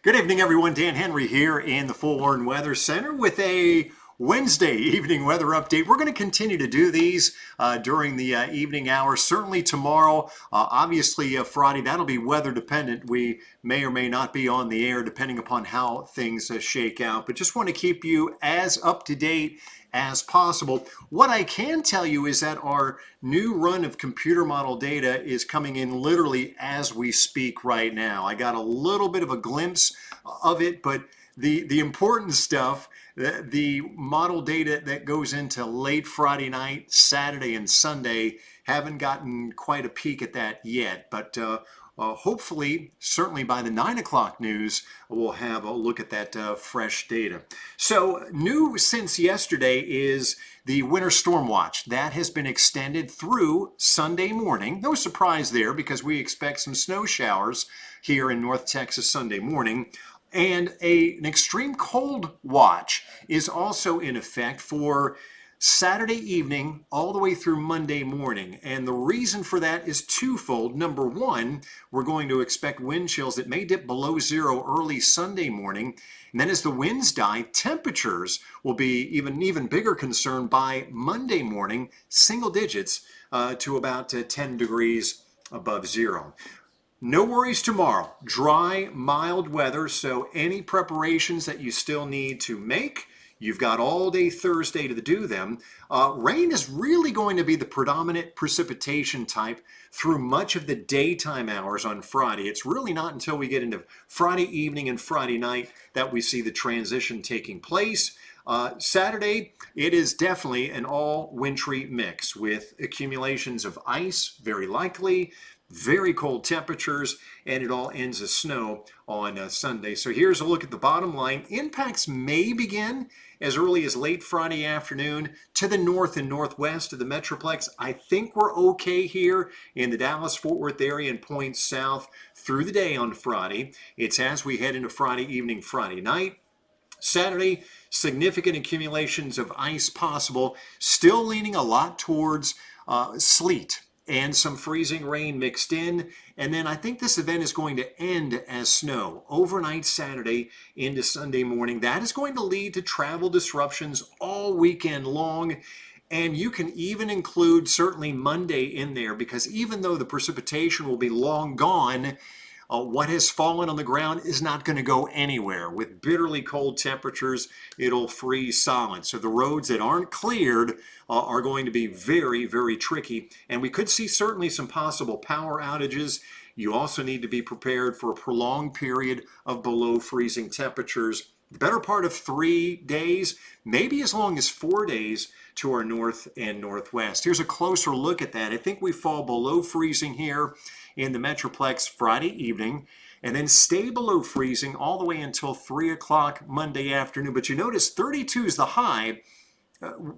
Good evening, everyone. Dan Henry here in the Full Warn Weather Center with a Wednesday evening weather update. We're going to continue to do these during the evening hours. Certainly tomorrow, obviously Friday, that'll be weather dependent. We may or may not be on the air depending upon how things shake out. But just want to keep you as up to date as possible. What I can tell you is that our new run of computer model data is coming in literally as we speak right now. I got a little bit of a glimpse of it, but the important stuff, the model data that goes into late Friday night, Saturday, and Sunday, haven't gotten quite a peek at that yet. But hopefully, certainly by the 9 o'clock news, we'll have a look at that fresh data. So new since yesterday is the winter storm watch. That has been extended through Sunday morning. No surprise there because we expect some snow showers here in North Texas Sunday morning. And an extreme cold watch is also in effect for Saturday evening all the way through Monday morning. And the reason for that is twofold. Number one, we're going to expect wind chills that may dip below zero early Sunday morning. And then as the winds die, temperatures will be even bigger concern by Monday morning, single digits to about 10 degrees above zero. No worries tomorrow. Dry, mild weather, so any preparations that you still need to make, you've got all day Thursday to do them. Rain is really going to be the predominant precipitation type through much of the daytime hours on Friday. It's really not until we get into Friday evening and Friday night that we see the transition taking place. Saturday, it is definitely an all wintry mix with accumulations of ice, very likely, very cold temperatures, and it all ends as snow on Sunday. So here's a look at the bottom line. Impacts may begin as early as late Friday afternoon to the north and northwest of the Metroplex. I think we're okay here in the Dallas-Fort Worth area and points south through the day on Friday. It's as we head into Friday evening, Friday night. Saturday, significant accumulations of ice possible, still leaning a lot towards sleet and some freezing rain mixed in. And then I think this event is going to end as snow overnight Saturday into Sunday morning. That is going to lead to travel disruptions all weekend long. And you can even include certainly Monday in there because even though the precipitation will be long gone, what has fallen on the ground is not going to go anywhere. With bitterly cold temperatures, it'll freeze solid. So the roads that aren't cleared are going to be very, very tricky. And we could see certainly some possible power outages. You also need to be prepared for a prolonged period of below freezing temperatures. The better part of 3 days, maybe as long as 4 days to our north and northwest. Here's a closer look at that. I think we fall below freezing here in the Metroplex Friday evening and then stay below freezing all the way until 3 o'clock Monday afternoon. But you notice 32 is the high.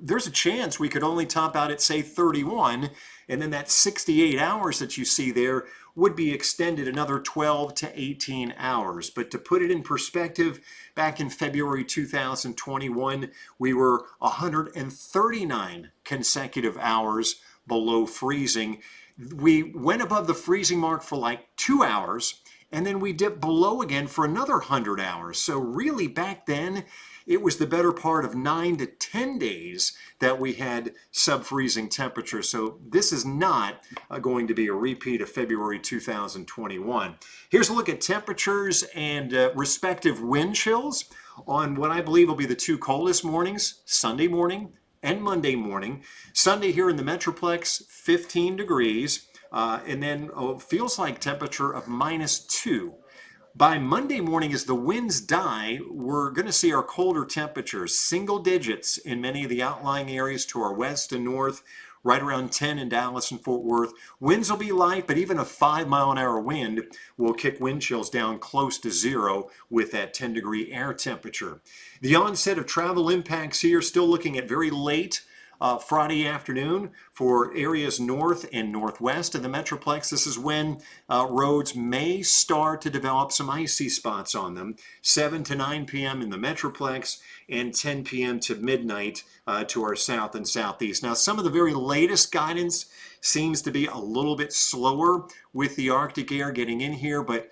There's a chance we could only top out at, say, 31, and then that 68 hours that you see there would be extended another 12 to 18 hours. But to put it in perspective, back in February 2021, we were 139 consecutive hours below freezing. We went above the freezing mark for like 2 hours, and then we dipped below again for another 100 hours. So really back then, it was the better part of 9 to 10 days that we had sub-freezing temperatures. So this is not going to be a repeat of February 2021. Here's a look at temperatures and respective wind chills on what I believe will be the two coldest mornings, Sunday morning and Monday morning. Sunday here in the Metroplex, 15 degrees, and then feels like temperature of -2. By Monday morning, as the winds die, we're going to see our colder temperatures, single digits in many of the outlying areas to our west and north, right around 10 in Dallas and Fort Worth. Winds will be light, but even a 5-mile-an-hour wind will kick wind chills down close to zero with that 10-degree air temperature. The onset of travel impacts here, still looking at very late Friday afternoon for areas north and northwest of the Metroplex. This is when roads may start to develop some icy spots on them. 7 to 9 p.m. in the Metroplex and 10 p.m. to midnight to our south and southeast. Now, some of the very latest guidance seems to be a little bit slower with the Arctic air getting in here, but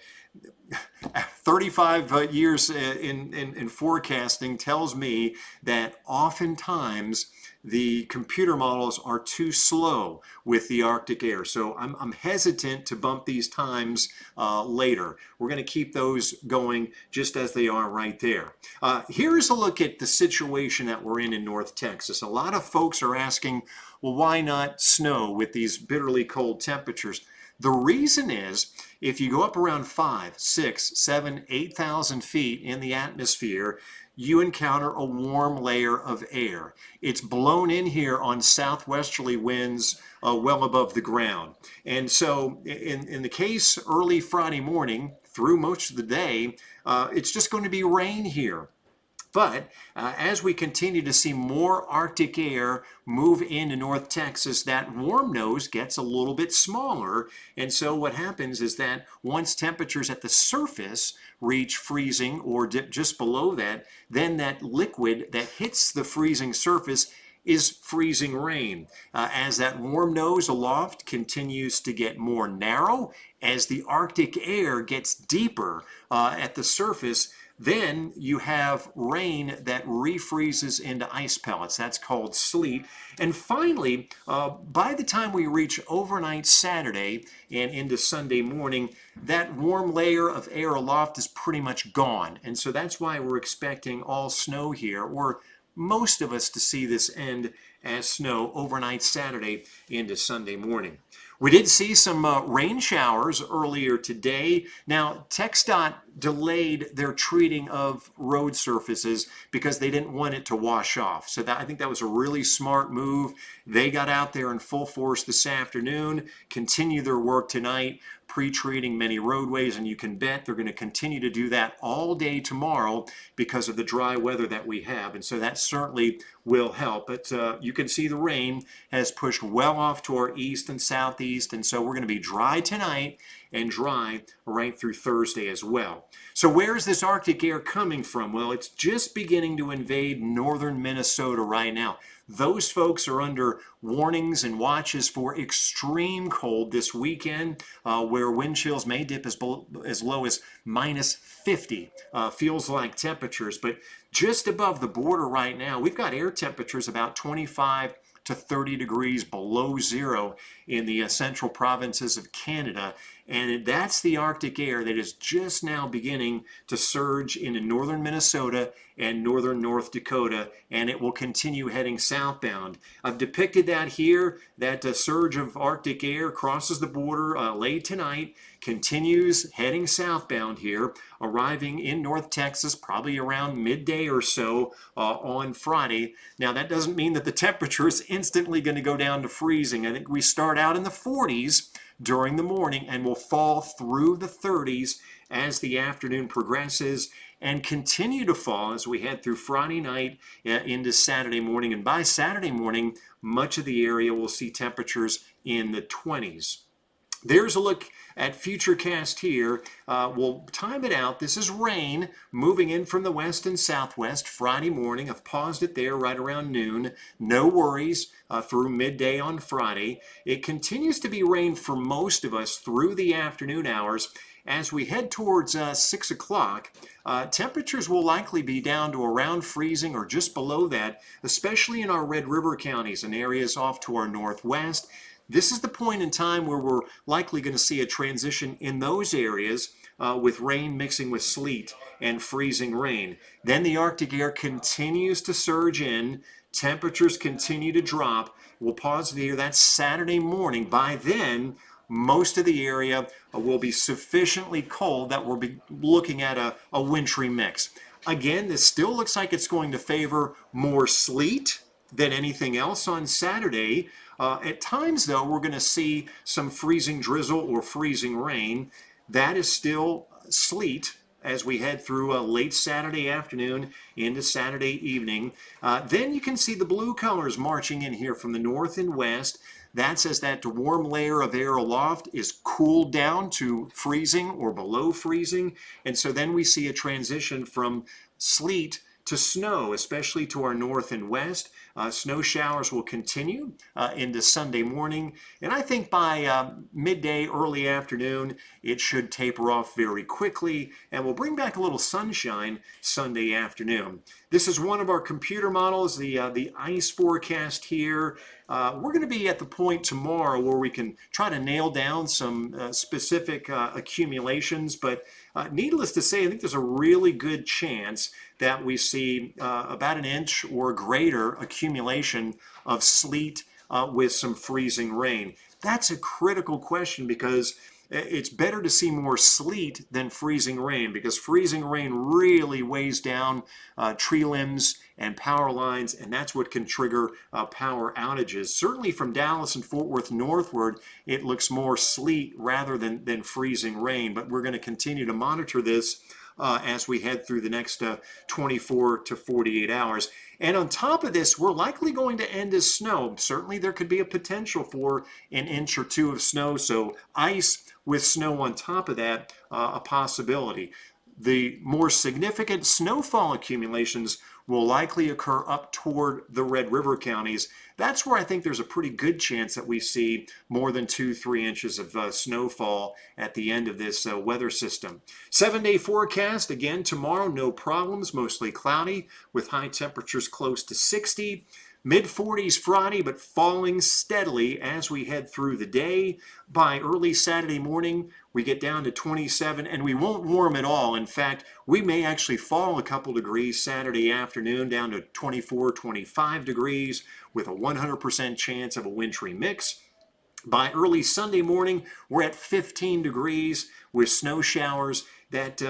35 years in forecasting tells me that oftentimes the computer models are too slow with the Arctic air. So I'm hesitant to bump these times later. We're going to keep those going just as they are right there. Here's a look at the situation that we're in North Texas. A lot of folks are asking, well, why not snow with these bitterly cold temperatures? The reason is, if you go up around 5, 6, 7, 8,000 feet in the atmosphere, you encounter a warm layer of air. It's blown in here on southwesterly winds well above the ground. And so in the case early Friday morning through most of the day, it's just going to be rain here. But as we continue to see more Arctic air move into North Texas, that warm nose gets a little bit smaller. And so what happens is that once temperatures at the surface reach freezing or dip just below that, then that liquid that hits the freezing surface is freezing rain. As that warm nose aloft continues to get more narrow, as the Arctic air gets deeper at the surface, then you have rain that refreezes into ice pellets. That's called sleet. And finally, by the time we reach overnight Saturday and into Sunday morning, that warm layer of air aloft is pretty much gone. And so that's why we're expecting all snow here, or most of us to see this end as snow overnight Saturday into Sunday morning. We did see some rain showers earlier today. Now, TxDOT delayed their treating of road surfaces because they didn't want it to wash off. So I think that was a really smart move. They got out there in full force this afternoon, continue their work tonight, pre-treating many roadways, and you can bet they're going to continue to do that all day tomorrow because of the dry weather that we have. And so that certainly will help. But you can see the rain has pushed well off to our east and southeast, and so we're going to be dry tonight and dry right through Thursday as well. So where's this Arctic air coming from? Well, it's just beginning to invade northern Minnesota right now. Those folks are under warnings and watches for extreme cold this weekend, where wind chills may dip as low as minus 50. Feels like temperatures, but just above the border right now, we've got air temperatures about 25 to 30 degrees below zero in the central provinces of Canada. And that's the Arctic air that is just now beginning to surge into northern Minnesota and northern North Dakota, and it will continue heading southbound. I've depicted that here. That surge of Arctic air crosses the border late tonight, continues heading southbound here, arriving in North Texas probably around midday or so on Friday. Now, that doesn't mean that the temperature is instantly going to go down to freezing. I think we start out in the 40s during the morning and will fall through the 30s as the afternoon progresses and continue to fall as we head through Friday night into Saturday morning. And by Saturday morning, much of the area will see temperatures in the 20s. There's a look at Futurecast here. We'll time it out. This is rain moving in from the west and southwest Friday morning. I've paused it there right around noon. No worries through midday on Friday. It continues to be rain for most of us through the afternoon hours. As we head towards 6 o'clock, temperatures will likely be down to around freezing or just below that, especially in our Red River counties and areas off to our northwest. This is the point in time where we're likely going to see a transition in those areas with rain mixing with sleet and freezing rain. Then the Arctic air continues to surge in. Temperatures continue to drop. We'll pause here. That's Saturday morning. By then, most of the area will be sufficiently cold that we'll be looking at a wintry mix. Again, this still looks like it's going to favor more sleet than anything else on Saturday. At times, though, we're going to see some freezing drizzle or freezing rain. That is still sleet as we head through late Saturday afternoon into Saturday evening. Then you can see the blue colors marching in here from the north and west. That says that the warm layer of air aloft is cooled down to freezing or below freezing. And so then we see a transition from sleet to snow, especially to our north and west. Snow showers will continue into Sunday morning, and I think by midday, early afternoon, it should taper off very quickly, and we'll bring back a little sunshine Sunday afternoon. This is one of our computer models, the ice forecast here. We're going to be at the point tomorrow where we can try to nail down some specific accumulations, but needless to say, I think there's a really good chance that we see about an inch or greater accumulation of sleet with some freezing rain. That's a critical question because it's better to see more sleet than freezing rain, because freezing rain really weighs down tree limbs and power lines, and that's what can trigger power outages. Certainly from Dallas and Fort Worth northward, it looks more sleet rather than freezing rain, but we're going to continue to monitor this as we head through the next 24 to 48 hours. And on top of this, we're likely going to end as snow. Certainly there could be a potential for an inch or two of snow, so ice with snow on top of that, a possibility. The more significant snowfall accumulations will likely occur up toward the Red River counties. That's where I think there's a pretty good chance that we see more than 2-3 inches of snowfall at the end of this weather system. 7-day forecast, again, tomorrow, no problems, mostly cloudy with high temperatures close to 60. Mid-40s Friday, but falling steadily as we head through the day. By early Saturday morning, we get down to 27, and we won't warm at all. In fact, we may actually fall a couple degrees Saturday afternoon down to 24, 25 degrees with a 100% chance of a wintry mix. By early Sunday morning, we're at 15 degrees with snow showers. That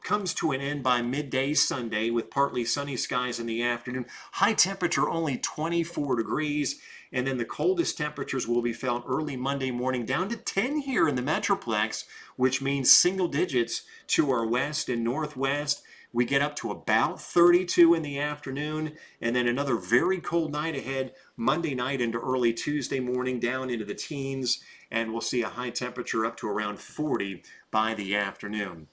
comes to an end by midday Sunday with partly sunny skies in the afternoon. High temperature only 24 degrees. And then the coldest temperatures will be felt early Monday morning down to 10 here in the Metroplex, which means single digits to our west and northwest. We get up to about 32 in the afternoon, and then another very cold night ahead Monday night into early Tuesday morning down into the teens, and we'll see a high temperature up to around 40 by the afternoon.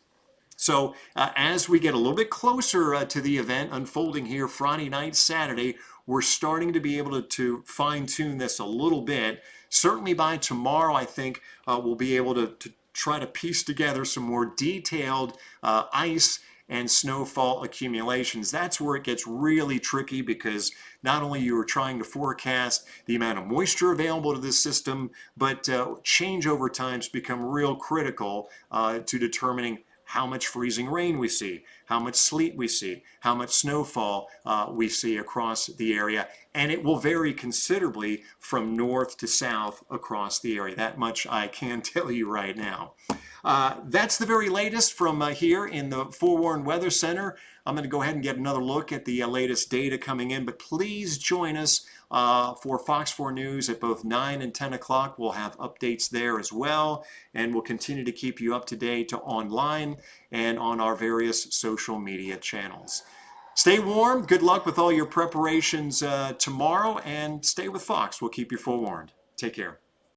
So as we get a little bit closer to the event unfolding here Friday night, Saturday, we're starting to be able to fine-tune this a little bit. Certainly by tomorrow, I think we'll be able to try to piece together some more detailed ice and snowfall accumulations. That's where it gets really tricky, because not only you are trying to forecast the amount of moisture available to this system, but changeover times become real critical to determining how much freezing rain we see, how much sleet we see, how much snowfall we see across the area. And it will vary considerably from north to south across the area. That much I can tell you right now. That's the very latest from here in the Forewarned Weather Center. I'm going to go ahead and get another look at the latest data coming in, but please join us for Fox 4 News at both 9 and 10 o'clock. We'll have updates there as well, and we'll continue to keep you up to date online and on our various social media channels. Stay warm. Good luck with all your preparations tomorrow, and stay with Fox. We'll keep you forewarned. Take care.